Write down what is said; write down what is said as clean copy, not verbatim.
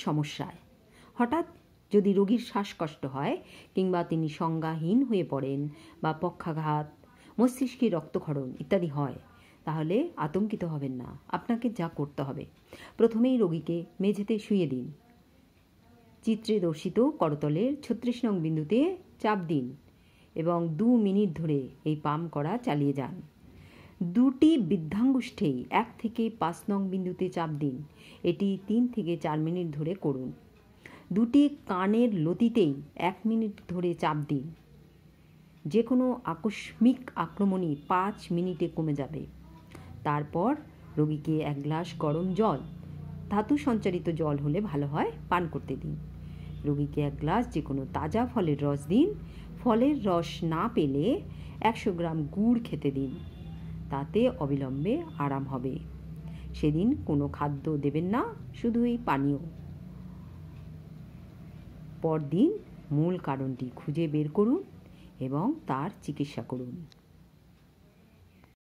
সমস্যায়। হঠাৎ যদি রোগীর শ্বাসকষ্ট হয় কিংবা তিনি সংজ্ঞাহীন হয়ে পড়েন বা পক্ষাঘাত, মস্তিষ্কে রক্তক্ষরণ ইত্যাদি হয়, তাহলে আতঙ্কিত হবেন না। আপনাকে যা করতে হবে, প্রথমেই রোগীকে মেঝেতে শুইয়ে দিন। চিত্রে দর্শিত করতলের 36 নং বিন্দুতে চাপ দিন এবং 2 মিনিট ধরে এই পাম্প করা চালিয়ে যান। 2টি বৃদ্ধাঙ্গুষ্ঠেই 1 থেকে 5 নং বিন্দুতে চাপ দিন। এটি 3 থেকে 4 মিনিট ধরে করুন। 2টি কানের লতিতেই 1 মিনিট ধরে চাপ দিন। যে কোনো আকস্মিক আক্রমণই 5 মিনিটে কমে যাবে। তারপর রোগীকে 1 গ্লাস গরম জল, ধাতু সঞ্চারিত জল হলে ভালো হয়, পান করতে দিন। রোগীকে 1 গ্লাস যে কোনো তাজা ফলের রস দিন। ফলের রস না পেলে 100 গ্রাম গুড় খেতে দিন, তাতে অবিলম্বে আরাম হবে। সেদিন কোনো খাদ্য দেবেন না, শুধুই পানীয়। পরদিন মূল কারণটি খুঁজে বের করুন এবং তার চিকিৎসা করুন।